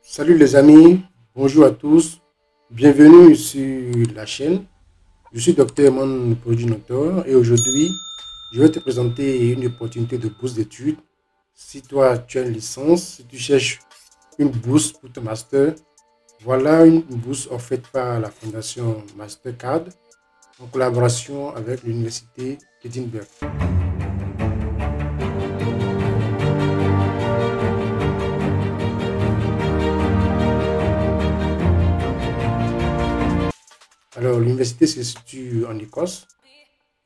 Salut les amis, bonjour à tous, bienvenue sur la chaîne. Je suis Dr Eman Produit Docteur et aujourd'hui, je vais te présenter une opportunité de bourse d'études. Si toi tu as une licence, si tu cherches une bourse pour ton master, voilà une bourse offerte par la fondation Mastercard en collaboration avec l'université d'Edinburgh. Alors l'université se situe en Écosse.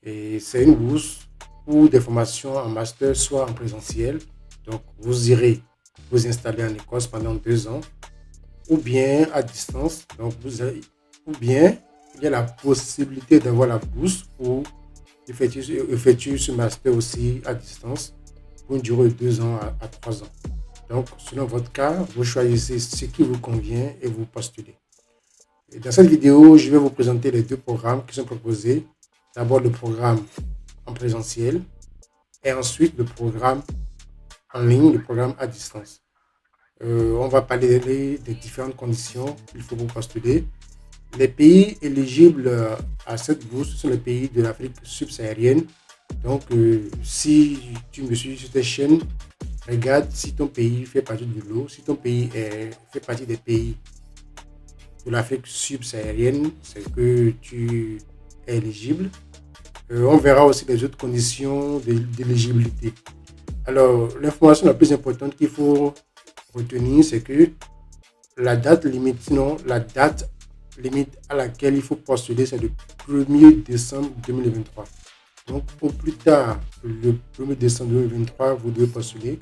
Et c'est une bourse pour des formations en master, soit en présentiel. Donc, vous irez vous installer en Écosse pendant 2 ans, ou bien à distance. Donc, ou bien il y a la possibilité d'avoir la bourse pour effectuer ce master aussi à distance pour une durée de 2 ans à 3 ans. Donc, selon votre cas, vous choisissez ce qui vous convient et vous postulez. Et dans cette vidéo, je vais vous présenter les deux programmes qui sont proposés. D'abord, le programme en présentiel et ensuite le programme en ligne, le programme à distance. On va parler des différentes conditions qu'il faut pour postuler. Les pays éligibles à cette bourse sont les pays de l'Afrique subsaharienne. Donc, si tu me suis sur cette chaîne, regarde si ton pays fait partie de l'eau, si ton pays fait partie des pays de l'Afrique subsaharienne, c'est que tu es éligible. On verra aussi les autres conditions d'éligibilité. Alors, l'information la plus importante qu'il faut retenir, c'est que la date limite, sinon la date limite à laquelle il faut postuler, c'est le 1er décembre 2023. Donc, au plus tard, le 1er décembre 2023, vous devez postuler.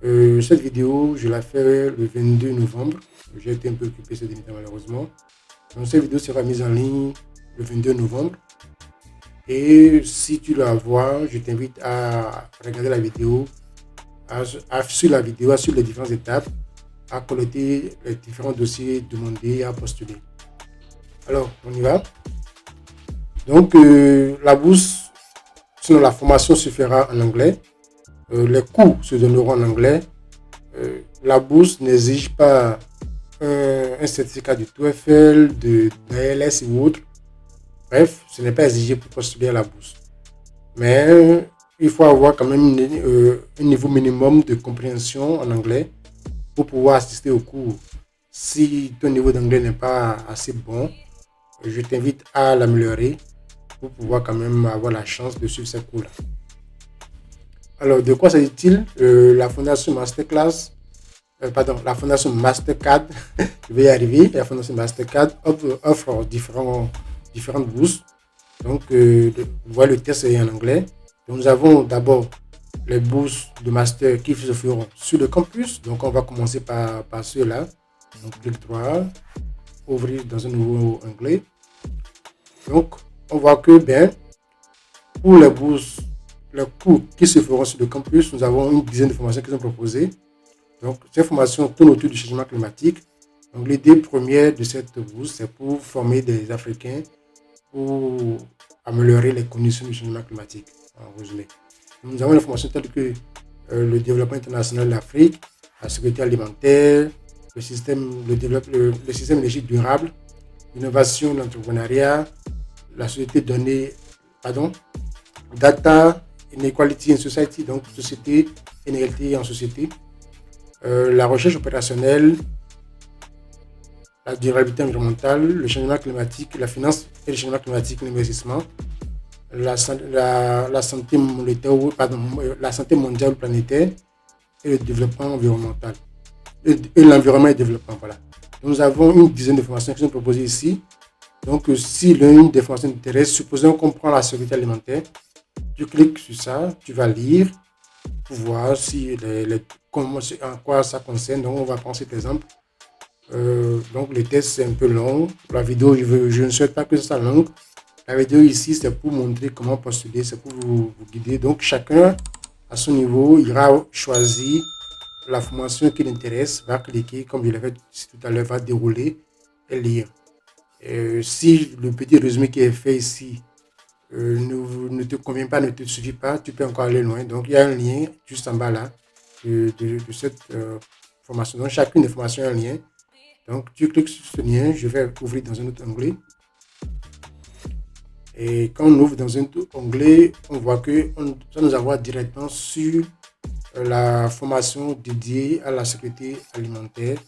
Cette vidéo, je la ferai le 22 novembre. J'ai été un peu occupé ces derniers temps, malheureusement. Donc, cette vidéo sera mise en ligne le 22 novembre. Et si tu la vois, je t'invite à regarder la vidéo, à suivre la vidéo, à suivre les différentes étapes, à collecter les différents dossiers demandés et à postuler. Alors, on y va. Donc, la bourse, sinon la formation se fera en anglais. Les cours se donneront en anglais. La bourse n'exige pas un certificat de TOEFL, d'ALS ou autre. Bref, ce n'est pas exigé pour postuler à la bourse. Mais il faut avoir quand même un niveau minimum de compréhension en anglais pour pouvoir assister au cours. Si ton niveau d'anglais n'est pas assez bon, je t'invite à l'améliorer pour pouvoir quand même avoir la chance de suivre ces cours-là. Alors, de quoi s'agit-il? La fondation Masterclass, la fondation Mastercard, je vais y arriver, la fondation Mastercard offre différentes bourses. Donc, voilà, le test est en anglais. Donc, nous avons d'abord les bourses de master qui se feront sur le campus. Donc, on va commencer par ceux-là. Donc, clic droit, ouvrir dans un nouveau onglet. Donc, on voit que, pour les bourses, les cours qui se feront sur le campus, nous avons une dizaine de formations qui sont proposées. Donc, ces formations tournent autour du changement climatique. Donc, l'idée première de cette bourse, c'est pour former des Africains pour améliorer les conditions du changement climatique, en résumé. Nous avons des formations telles que le développement international de l'Afrique, la sécurité alimentaire, le système énergétique durable, l'innovation, l'entrepreneuriat, la société donnée, data, inequality in society, donc société, inégalité en société, la recherche opérationnelle, la durabilité environnementale, le changement climatique, la finance et le changement climatique, l'investissement, la santé monétaire, la santé mondiale planétaire et le développement environnemental. Et l'environnement et le développement, voilà. Nous avons une dizaine de formations qui sont proposées ici. Donc, si l'une des formations t'intéresse, supposons qu'on prend la sécurité alimentaire, tu cliques sur ça, tu vas lire pour voir si en quoi ça concerne. Donc, on va prendre cet exemple. Donc, le test c'est un peu long. La vidéo, je ne souhaite pas que ce soit long. La vidéo ici, c'est pour montrer comment postuler, c'est pour vous guider. Donc, chacun à son niveau ira choisir la formation qui l'intéresse, va cliquer, comme je l'ai fait tout à l'heure, va dérouler et lire. Si le petit résumé qui est fait ici ne te convient pas, ne te suffit pas, tu peux encore aller loin. Donc, il y a un lien juste en bas là de cette formations. Donc, chacune des formations a un lien. Donc, tu cliques sur ce lien, je vais ouvrir dans un autre onglet. Et quand on ouvre dans un autre onglet, on voit que ça nous envoie directement sur la formation dédiée à la sécurité alimentaire.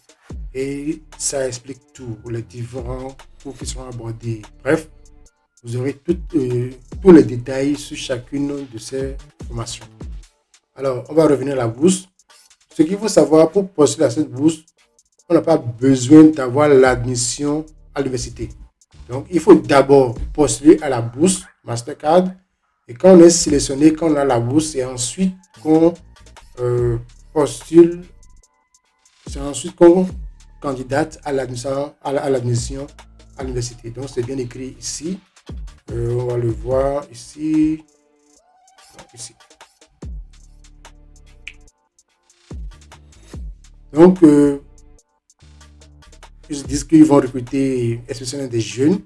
Et ça explique tout, les différents cours qui seront abordés. Bref, vous aurez tous les détails sur chacune de ces formations. Alors, on va revenir à la bourse. Ce qu'il faut savoir pour postuler à cette bourse, on n'a pas besoin d'avoir l'admission à l'université. Donc, il faut d'abord postuler à la bourse Mastercard. Et quand on est sélectionné, quand on a la bourse, c'est ensuite qu'on postule, c'est ensuite qu'on candidate à l'admission à l'université. Donc, c'est bien écrit ici. On va le voir ici. Ici. Donc, ils disent qu'ils vont recruter spécialement des jeunes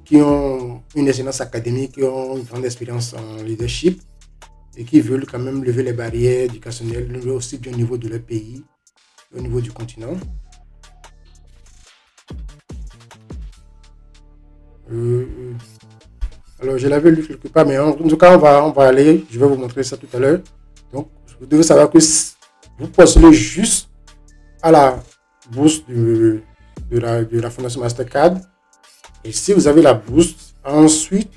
qui ont une excellence académique, qui ont une grande expérience en leadership et qui veulent quand même lever les barrières éducationnelles, aussi bien au niveau de leur pays, au niveau du continent. Alors, je l'avais lu quelque part, mais en tout cas, on va aller, je vais vous montrer ça tout à l'heure. Donc, vous devez savoir que vous postulez juste à la bourse de la Fondation Mastercard. Et si vous avez la bourse, ensuite,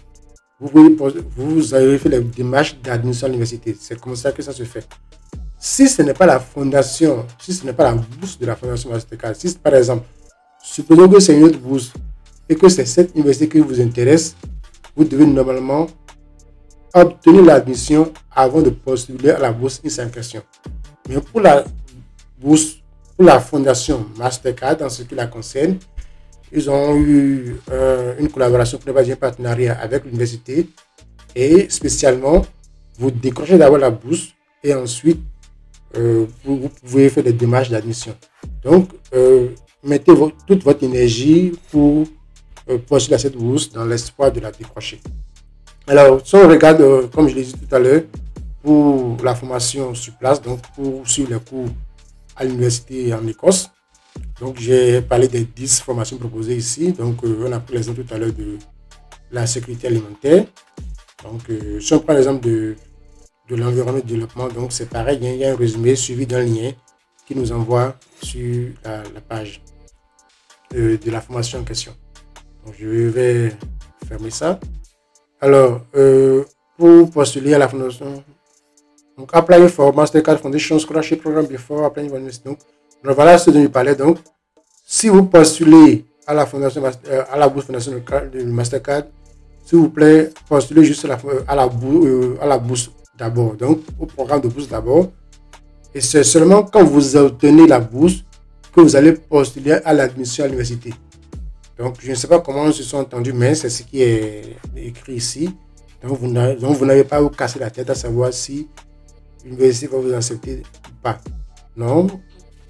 vous avez fait les démarches d'admission à l'université. C'est comme ça que ça se fait. Si ce n'est pas la fondation, si ce n'est pas la bourse de la Fondation Mastercard, si par exemple, supposons que c'est une autre bourse et que c'est cette université qui vous intéresse, vous devez normalement obtenir l'admission avant de postuler à la bourse en question. Mais pour la bourse, pour la fondation Mastercard, en ce qui la concerne, ils ont eu une collaboration, un partenariat avec l'université et spécialement, vous décrochez d'abord la bourse et ensuite, vous pouvez faire des démarches d'admission. Donc, mettez toute votre énergie pour postuler à cette bourse dans l'espoir de la décrocher. Alors, si on regarde, comme je l'ai dit tout à l'heure, pour la formation sur place, donc pour suivre les cours à l'université en Écosse. Donc, j'ai parlé des 10 formations proposées ici. Donc, on a pris l'exemple tout à l'heure de la sécurité alimentaire. Donc, si on prend l'exemple de l'environnement de développement, donc c'est pareil, il y a un résumé suivi d'un lien qui nous envoie sur la page de la formation en question. Donc, je vais fermer ça. Alors, pour postuler à la fondation, donc apply for Mastercard Foundation Scholarship Program before applying for university. Donc, voilà ce dont je parlais. Donc, si vous postulez à la fondation, à la bourse fondation de Mastercard, s'il vous plaît, postulez juste à la bourse d'abord. Donc, au programme de bourse d'abord. Et c'est seulement quand vous obtenez la bourse que vous allez postuler à l'admission à l'université. Donc, je ne sais pas comment ils se sont entendus, mais c'est ce qui est écrit ici. Donc, vous n'avez pas à vous casser la tête à savoir si l'université va vous accepter ou pas. Non,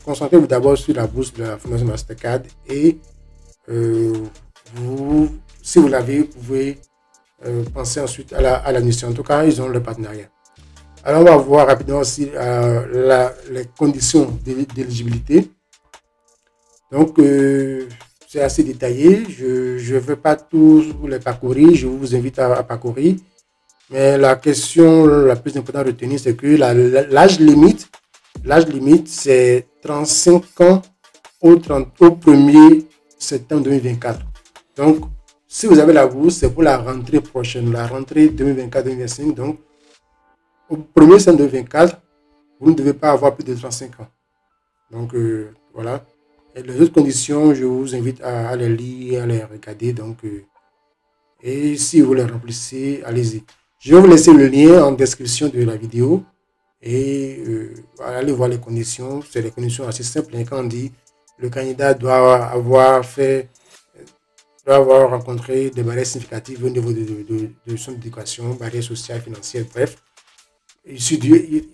concentrez-vous d'abord sur la bourse de la Fondation Mastercard et si vous l'avez, vous pouvez penser ensuite à l'admission. En tout cas, ils ont le partenariat. Alors, on va voir rapidement aussi les conditions d'éligibilité. Donc, c'est assez détaillé. Je ne vais pas tous les parcourir. Je vous invite à parcourir. Mais la question la plus importante à retenir, c'est que l'âge limite, c'est 35 ans au 1er septembre 2024. Donc, si vous avez la bourse, c'est pour la rentrée prochaine, la rentrée 2024-2025. Donc, au 1er septembre 2024, vous ne devez pas avoir plus de 35 ans. Donc, voilà. Et les autres conditions, je vous invite à les lire, à les regarder. Donc, et si vous les remplissez, allez-y. Je vais vous laisser le lien en description de la vidéo. Et allez voir les conditions. C'est des conditions assez simples. Quand on dit le candidat doit avoir rencontré des barrières significatives au niveau de son éducation, barrières sociales, financières, bref.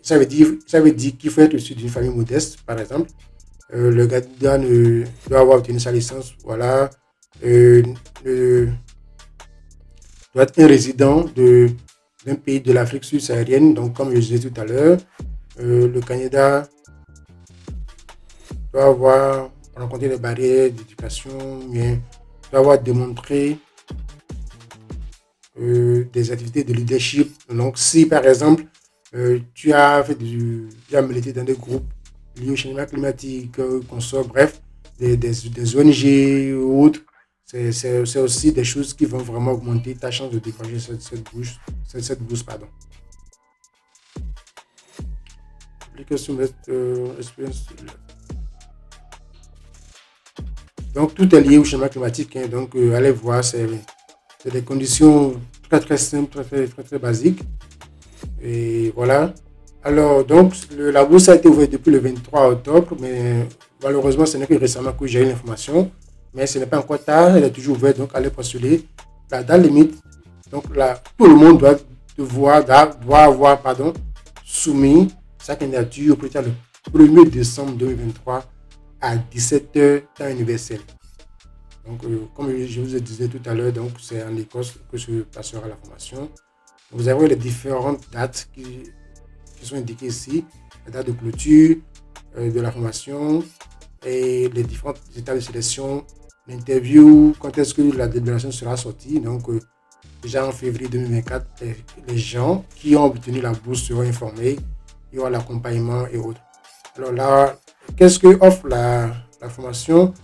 Ça veut dire qu'il faut être issu d'une famille modeste, par exemple. Le candidat doit avoir obtenu sa licence, voilà. Doit être un résident d'un pays de l'Afrique subsaharienne, donc comme je disais tout à l'heure, le candidat dois avoir rencontré des barrières d'éducation, bien, tu dois avoir démontré des activités de leadership. Donc, si par exemple, tu as milité dans des groupes liés au changement climatique, consort, bref, des ONG ou autres, c'est aussi des choses qui vont vraiment augmenter ta chance de décrocher cette bourse, pardon. Application experience. Donc, tout est lié au changement climatique. Hein. Donc, allez voir, c'est des conditions très, très simples, très, très, très, très basiques. Et voilà. Alors, donc, la bourse a été ouverte depuis le 23 octobre, mais malheureusement, ce n'est que récemment que j'ai eu l'information. Mais ce n'est pas encore tard, elle est toujours ouverte, donc allez postuler. La date limite, donc là, tout le monde doit avoir pardon, soumis sa candidature au plus tard le 1er décembre 2023 à 17h temps universel. Donc, comme je vous disais tout à l'heure, donc c'est en Écosse que se passera la formation. Vous avez les différentes dates qui sont indiquées ici, la date de clôture de la formation et les différentes étapes de sélection, l'interview, quand est-ce que la délibération sera sortie. Donc, déjà en février 2024, les gens qui ont obtenu la bourse seront informés, il y aura l'accompagnement et autres. Alors là, qu'est-ce que offre la formation?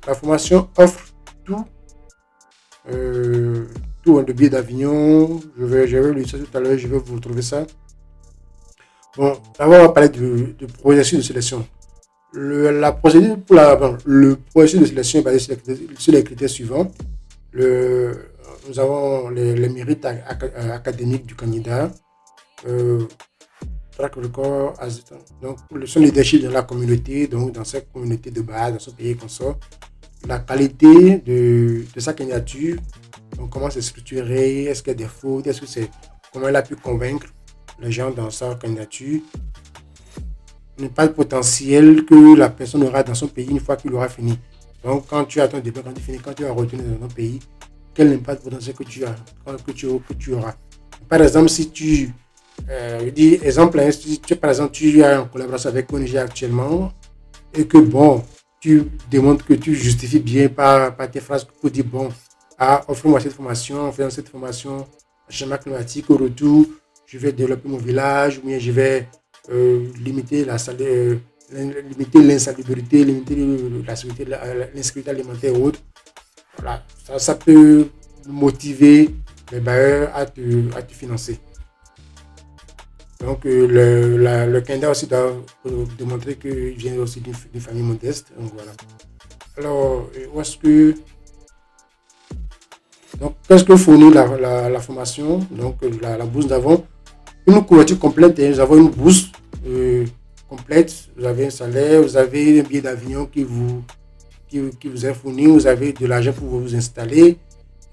La formation offre tout, tout le billet d'Avignon. Je vais lu ça tout à l'heure, je vais vous retrouver ça. Bon, d'abord, on va parler du processus de sélection. Le processus de sélection est basé sur les critères suivants. Nous avons les mérites académiques du candidat, track record, donc son leadership dans la communauté, donc dans cette communauté de base, dans ce pays consort, la qualité de sa candidature, donc comment c'est structuré, est-ce qu'il y a des fautes, comment elle a pu convaincre les gens dans sa candidature, l'impact potentiel que la personne aura dans son pays une fois qu'il aura fini. Donc quand tu as ton départ, quand tu as retourné dans ton pays, quel impact potentiel que tu auras. Par exemple, si tu je dis exemple, hein, si par exemple tu es en collaboration avec ONG actuellement et que bon, tu démontres que tu justifies bien par tes phrases pour dire bon, offre-moi cette formation, en faisant cette formation, changement climatique, au retour, je vais développer mon village, ou bien je vais limiter l'insalubrité, limiter l'insécurité alimentaire et autres. Voilà, ça peut motiver les bailleurs à te financer. Donc, le candidat aussi doit démontrer qu'il vient aussi d'une famille modeste. Donc, voilà. Alors, où est-ce que. Donc, qu'est-ce que fournit la formation? Donc, la bourse, nous avons une couverture complète. Nous avons une bourse complète. Vous avez un salaire, vous avez un billet d'Avignon qui vous est fourni, vous avez de l'argent pour vous installer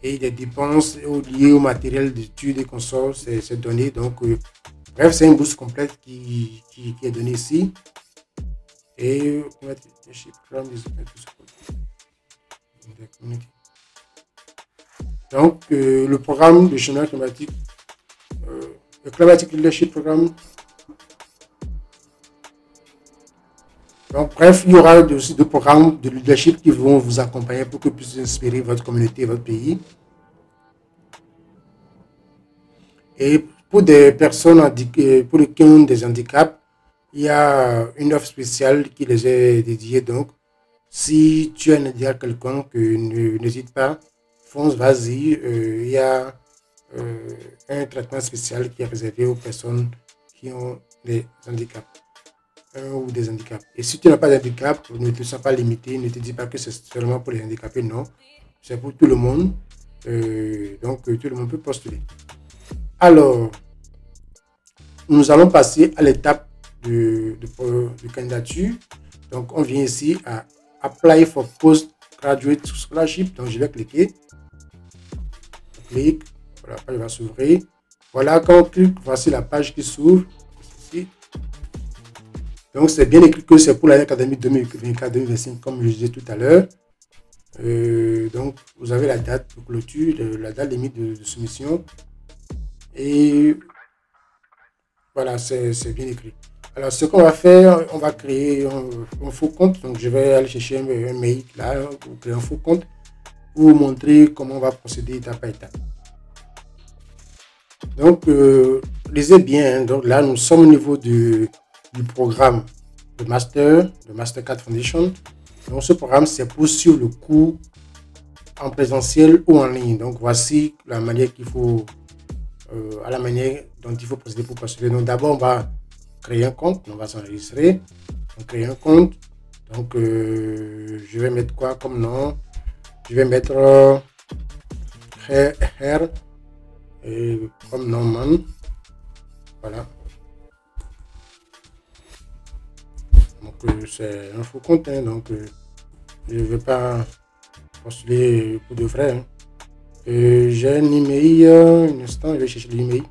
et des dépenses liées au matériel d'études et consorts, c'est donné. Donc, bref, c'est une bourse complète qui est donnée ici. Et donc, le programme de changement climatique, le Climatic Leadership Programme. Donc, bref, il y aura aussi des programmes de leadership qui vont vous accompagner pour que vous puissiez inspirer votre communauté, votre pays. Et pour des personnes pour qui ont des handicaps, il y a une offre spéciale qui les est dédiée. Donc, si tu as un handicap quelconque, n'hésite pas, fonce, vas-y. Il y a un traitement spécial qui est réservé aux personnes qui ont des handicaps. Un ou des handicaps. Et si tu n'as pas d'handicap, ne te sens pas limité, ne te dis pas que c'est seulement pour les handicapés, non. C'est pour tout le monde. Donc, tout le monde peut postuler. Alors, nous allons passer à l'étape de candidature. Donc, on vient ici à Apply for Postgraduate Scholarship. Donc, je vais cliquer. Je clique. Voilà, la page va s'ouvrir. Voilà, quand on clique, voici la page qui s'ouvre. Ici. Donc, c'est bien écrit que c'est pour l'année académique 2024-2025, comme je disais tout à l'heure. Donc, vous avez la date de clôture, la date limite de soumission. Et voilà, c'est bien écrit. Alors, ce qu'on va faire, on va créer un faux compte. Donc, je vais aller chercher un mail là, pour créer un faux compte pour vous montrer comment on va procéder étape par étape. Donc, lisez bien. Hein. Donc, là, nous sommes au niveau du programme de Mastercard Foundation. Donc, ce programme, c'est pour suivre le cours en présentiel ou en ligne. Donc, voici la manière qu'il faut, à la manière dont il faut procéder pour postuler. Donc, d'abord, on va créer un compte, on va s'enregistrer, on crée un compte. Donc, je vais mettre quoi comme nom? Je vais mettre R et comme nom man. Voilà. Donc, c'est un faux compte, hein, donc je ne vais pas postuler pour de vrai. Hein. J'ai un email, un instant, je vais chercher l'email.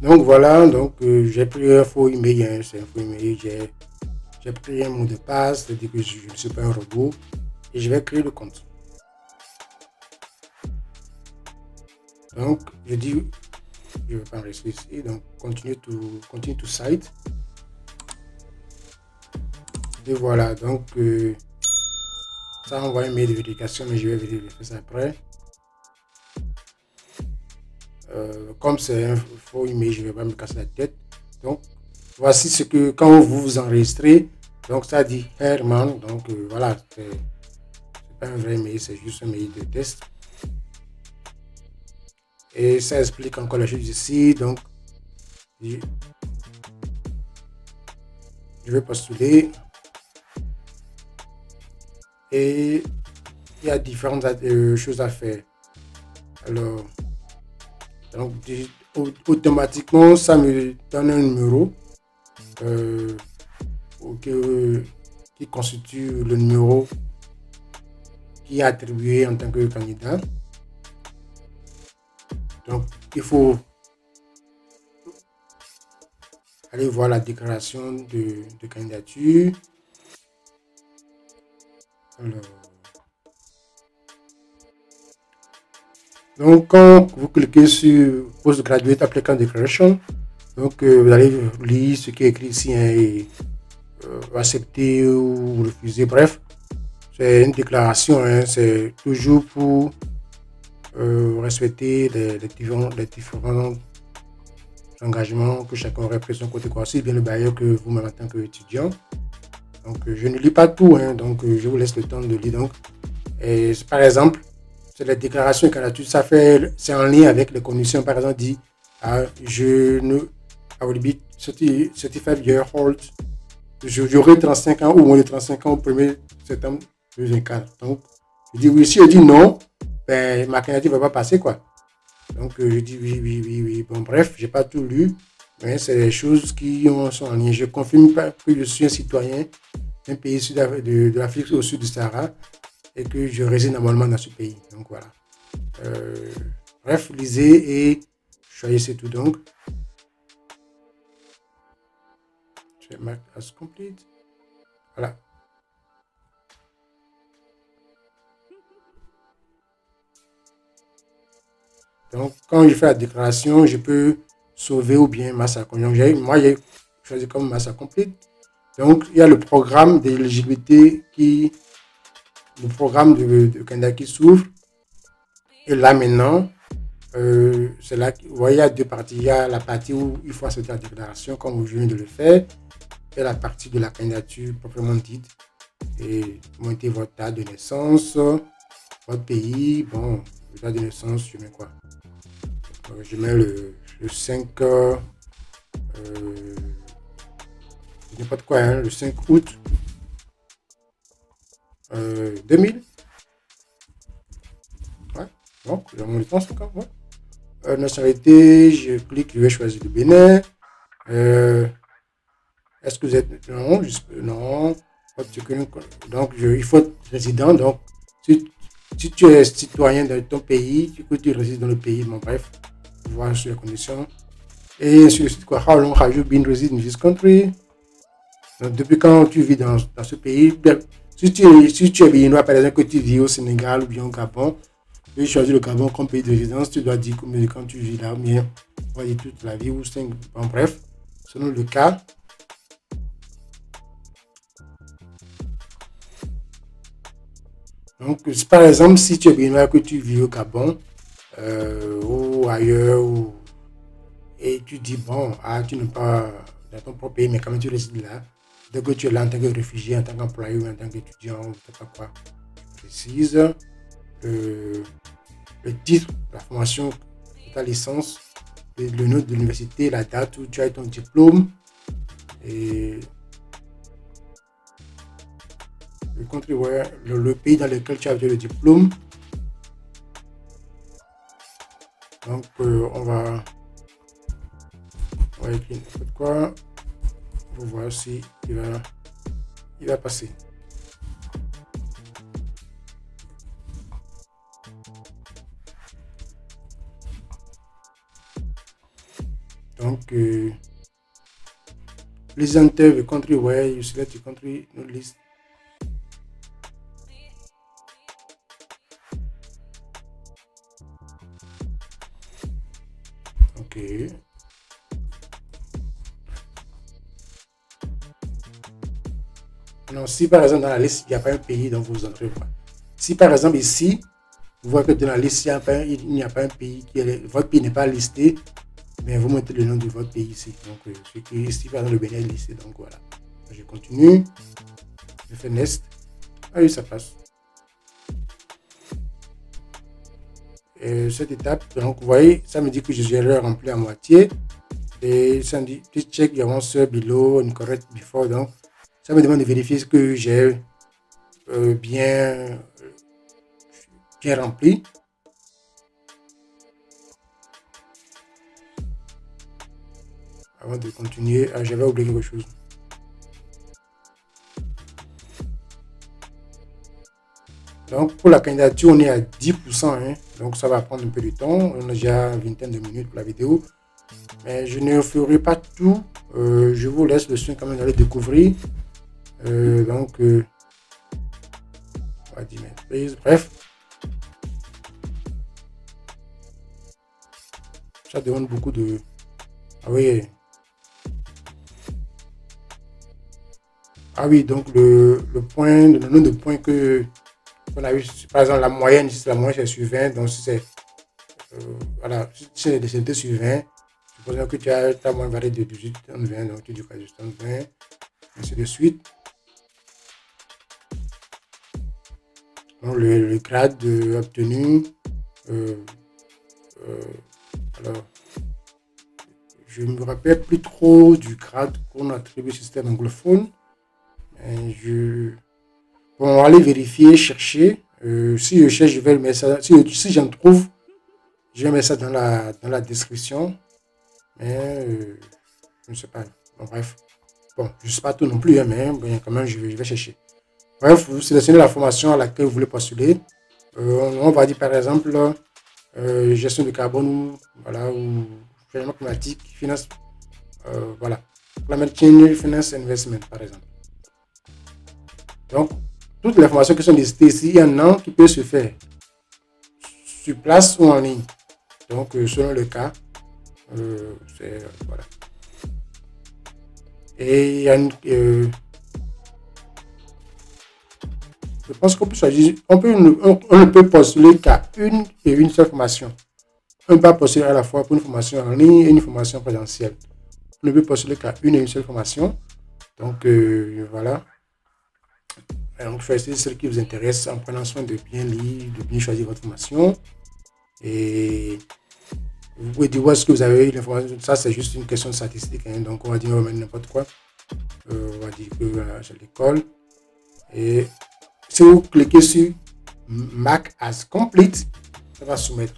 Donc voilà, donc j'ai pris un faux email, hein, c'est un faux email, j'ai pris un mot de passe, c'est-à-dire que je ne suis pas un robot, et je vais créer le compte. Donc je dis, je ne vais pas rester ici, donc continue to site. Et voilà, donc ça envoie un mail de vérification, mais je vais vérifier ça après. Comme c'est un faux email, je ne vais pas me casser la tête. Donc, voici ce que, quand vous vous enregistrez, donc ça dit Herman. Donc, voilà, c'est pas un vrai mail, c'est juste un mail de test. Et ça explique encore la chose ici. Donc, je vais postuler. Et il y a différentes choses à faire. Alors, donc, automatiquement, ça me donne un numéro qui constitue le numéro qui est attribué en tant que candidat. Donc, il faut aller voir la déclaration de candidature. Alors, donc, quand vous cliquez sur Postgraduate Applicant Declaration, donc vous allez lire ce qui est écrit ici hein, et accepter ou refuser. Bref, c'est une déclaration, hein, c'est toujours pour respecter les différents engagements que chacun aurait pris de son côté, aussi bien le bailleur que vous-même en tant qu'étudiant. Donc, je ne lis pas tout, hein, donc je vous laisse le temps de lire. Donc, et, par exemple, c'est la déclaration de candidature, c'est en lien avec les conditions. Par exemple, dit je ne will be certified year old, j'aurai 35 ans ou moins de 35 ans au 1er septembre 2024. Donc, je dis oui. Si je dis non, ben, ma candidature ne va pas passer, quoi. Donc, je dis oui. Bon, bref, je n'ai pas tout lu, mais c'est des choses qui sont en lien. Je confirme pas que je suis un citoyen d'un pays de l'Afrique au sud du Sahara et que je réside normalement dans ce pays. Donc, voilà. Bref, lisez et choisissez tout. Donc, je vais marquer as complete. Voilà. Donc, quand je fais la déclaration, je peux sauver ou bien masse accomplie. Moi, j'ai choisi comme masse accomplie. Donc, il y a le programme d'éligibilité le programme de candidat qui s'ouvre. Et là, maintenant, c'est là vous voyez, il y a deux parties. Il y a la partie où il faut accepter la déclaration, comme je viens de le faire, et la partie de la candidature proprement dite. Et monter votre date de naissance, votre pays. Bon, date de naissance, je mets quoi? Je mets le 5, n'importe quoi, hein, le 5 août 2000. Ouais, donc, j'ai mon temps, c'est quand ouais. Nationalité, je clique, je vais choisir le Bénin. Est-ce que vous êtes. Non, non. Donc, il faut être résident. Donc, si tu es citoyen de ton pays, tu résides dans le pays, bon, bref, voir sur les conditions. Et sur le site, quoi, how long have you been residing in this country? Donc, depuis quand tu vis dans ce pays? Si tu es béninois, par exemple, que tu vis au Sénégal ou bien au Gabon, tu choisis le Gabon comme pays de résidence, tu dois dire combien de temps tu vis là, ou bien on va dire toute la vie ou 5, bon, bref. selon le cas. Donc, par exemple, si tu es béninois que tu vis au Gabon ou ailleurs, et tu dis, bon, tu n'es pas dans ton propre pays, mais quand même tu résides là, dès que tu es là en tant que réfugié, en tant qu'employé ou en tant qu'étudiant, ou je ne sais pas quoi, tu précises le titre, la formation, ta licence, le nom de l'université, la date où tu as ton diplôme et le country where, le pays dans lequel tu as eu le diplôme. Donc on va écrire n'importe quoi pour voir si il va passer. Donc please enter the country where you select your country list. Ok. Non, si par exemple dans la liste, il n'y a pas un pays dont vous entrez pas. Si par exemple ici, vous voyez que dans la liste, il n'y a pas un pays, votre pays n'est pas listé, mais vous mettez le nom de votre pays ici. Donc, ici, par exemple, le Bénin est listé. Donc voilà. Je continue. Je fais Next. Ah oui, ça passe. Et cette étape, donc vous voyez, ça me dit que j'ai rempli à moitié. Et ça me dit, please check your answer below, incorrect before. Donc, ça me demande de vérifier ce que j'ai bien rempli. Avant de continuer, j'avais oublié quelque chose. Donc, pour la candidature, on est à 10%. Hein, donc, ça va prendre un peu de temps. On a déjà une vingtaine de minutes pour la vidéo. Mais je ne ferai pas tout. Je vous laisse le soin quand même d'aller découvrir. Donc, on va dire, bref. Ça demande beaucoup de... Ah oui. Ah oui, donc le nombre de points qu'on a eu, par exemple, la moyenne, si la moyenne c'est sur 20, donc si c'est voilà, si c'est sur 20, supposons que tu as ta moyenne variée de 18 en 20, donc tu dis quoi, 18 en 20, ainsi de suite. Donc le grade obtenu, alors, je ne me rappelle plus trop du grade qu'on attribue au système anglophone. Bon, on va aller vérifier, chercher. Si je cherche, je vais le mettre ça. Si j'en trouve, je vais mettre ça dans la description. Mais je ne sais pas. Bon, bref. Bon, je ne sais pas tout non plus, hein, mais bon, quand même, je vais chercher. Bref, vous sélectionnez la formation à laquelle vous voulez postuler. On va dire par exemple gestion de carbone, voilà, ou changement climatique, finance, voilà, climate change, finance investment par exemple. Donc, toutes les formations qui sont listées ici, il y en a qui peut se faire sur place ou en ligne. Donc, selon le cas, voilà. Et il y a je pense qu'on peut choisir, on ne peut postuler qu'à une seule formation. On ne peut pas postuler à la fois pour une formation en ligne et une formation présentielle. On ne peut postuler qu'à une seule formation. Donc, voilà. Donc, choisissez celle qui vous intéresse en prenant soin de bien lire, de bien choisir votre formation. Et vous pouvez dire où est-ce que vous avez eu l'information. Ça, c'est juste une question de statistique. Hein. Donc, on va dire n'importe quoi. On va dire que c'est l'école. Et si vous cliquez sur Mark as complete, ça va soumettre.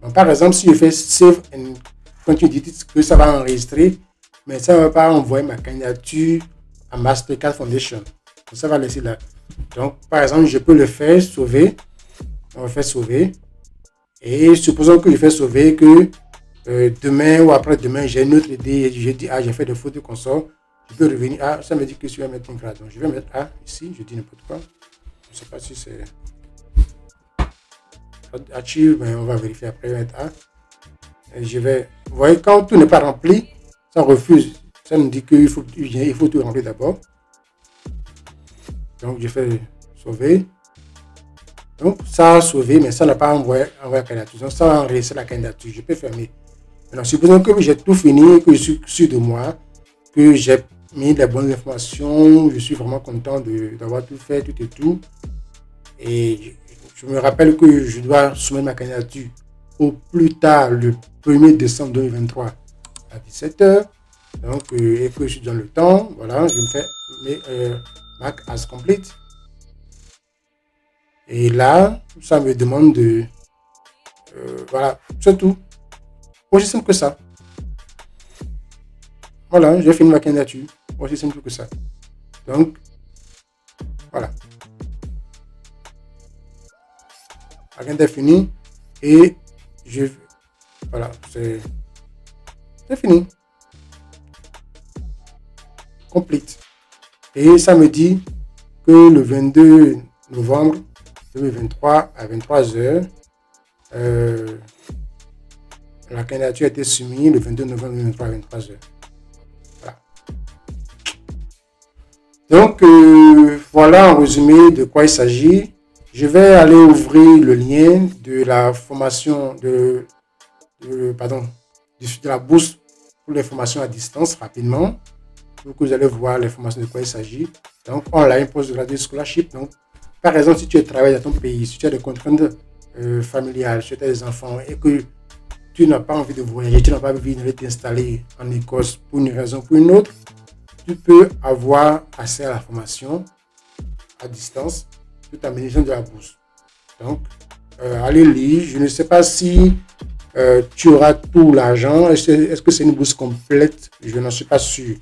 Donc, par exemple, si je fais Save and Continue, dites que ça va enregistrer, mais ça ne va pas envoyer ma candidature à Mastercard Foundation. Donc, ça va laisser là. Donc, par exemple, je peux le faire sauver. On va faire sauver. Et supposons que je fais sauver, que demain ou après-demain, j'ai une autre idée. Et je dis, j'ai fait des fautes de consort. Je peux revenir. Ça me dit que je vais mettre une grade. Donc, je vais mettre A ici. Je dis n'importe quoi. Je ne sais pas si c'est achieve, mais on va vérifier après, mettre A. Et je vais, vous voyez, quand tout n'est pas rempli, ça refuse. Ça nous dit qu'il faut tout remplir d'abord. Donc, je fais sauver. Donc, ça a sauvé, mais ça n'a pas envoyé la candidature. Donc, ça a enregistré la candidature. Je peux fermer. Maintenant, supposons que j'ai tout fini, que je suis sûr de moi, que j'ai mis les bonnes informations, je suis vraiment content d'avoir tout fait, tout et tout. Et je me rappelle que je dois soumettre ma candidature au plus tard le 1er décembre 2023 à 17 h. Donc, et que je suis dans le temps, voilà, je me fais mark as complete. Et là, ça me demande de... voilà, c'est tout. Aussi simple que ça. Voilà, j'ai fini ma candidature. Aussi simple que ça. Donc, voilà. La candidature est finie. Et je... Voilà, c'est fini. Complete. Et ça me dit que le 22 novembre 2023 à 23 h, la candidature a été soumise le 22 novembre 2023 à 23 h. Voilà. Donc, voilà en résumé de quoi il s'agit. Je vais aller ouvrir le lien de la formation de la bourse pour les formations à distance rapidement. Donc, vous allez voir l'information de quoi il s'agit. Donc, online postgraduate scholarship. Donc, par exemple, si tu travailles dans ton pays, si tu as des contraintes familiales, si tu as des enfants et que tu n'as pas envie de voyager, tu n'as pas envie de t'installer en Écosse pour une raison ou pour une autre, tu peux avoir accès à la formation à distance tout en bénéficiant de la bourse. Donc, allez lire. Je ne sais pas si tu auras tout l'argent. Est-ce que c'est une bourse complète? Je n'en suis pas sûr.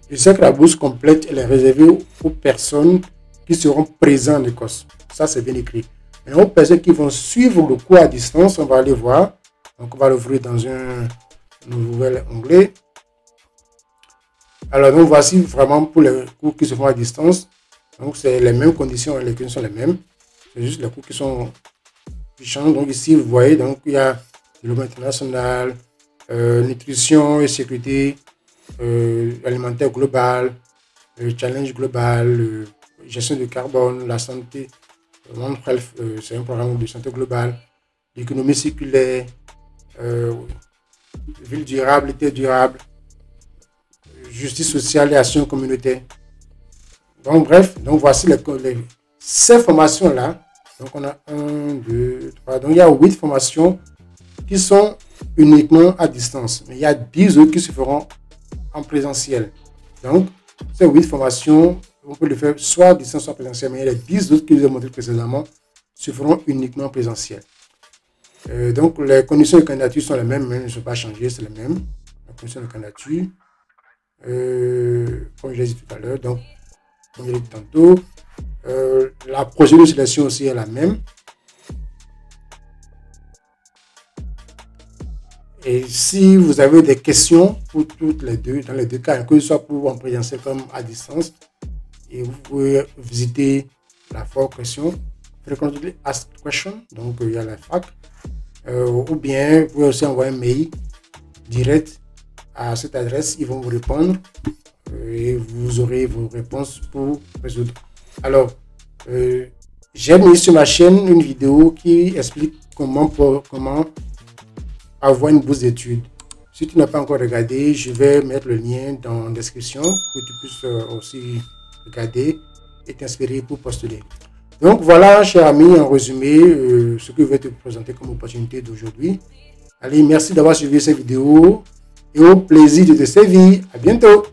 Je sais que la bourse complète, elle est réservée aux personnes qui seront présentes en Écosse. Ça, c'est bien écrit. Mais aux personnes qui vont suivre le cours à distance, on va aller voir. Donc, on va l'ouvrir dans un nouvel onglet. Alors, donc, voici vraiment pour les cours qui se font à distance. Donc, c'est les mêmes conditions, les conditions sont les mêmes. C'est juste les cours qui changent. Donc, ici, vous voyez, donc, il y a développement international, nutrition et sécurité alimentaire globale, challenge global, gestion du carbone, la santé, c'est un programme de santé globale, l'économie circulaire, ville durable, terre durable, justice sociale et action communautaire. Donc bref, donc voici ces formations-là. Donc on a 1, 2, 3, donc il y a 8 formations qui sont uniquement à distance. Mais il y a 10 autres qui se feront en présentiel. Donc, ces 8 formations, on peut le faire soit à distance, soit en présentiel, mais il y a les 10 autres que je vous ai montré précédemment se feront uniquement en présentiel. Donc, les conditions de candidature sont les mêmes, mais elles ne sont pas changées, c'est les mêmes. Les conditions de candidature, comme je l'ai dit tout à l'heure, donc, comme je l'ai dit tantôt, la procédure de sélection aussi est la même. Et si vous avez des questions pour toutes les deux, dans les deux cas, que ce soit pour en présentiel comme à distance, et vous pouvez visiter la forme question, frequently asked question, donc il y a la FAQ, ou bien vous pouvez aussi envoyer un mail direct à cette adresse, ils vont vous répondre et vous aurez vos réponses pour résoudre. Alors, j'ai mis sur ma chaîne une vidéo qui explique comment avoir une bourse d'études. Si tu n'as pas encore regardé, je vais mettre le lien dans la description pour que tu puisses aussi regarder et t'inspirer pour postuler. Donc voilà, cher ami, en résumé, ce que je vais te présenter comme opportunité d'aujourd'hui. Allez, merci d'avoir suivi cette vidéo et au plaisir de te servir. À bientôt.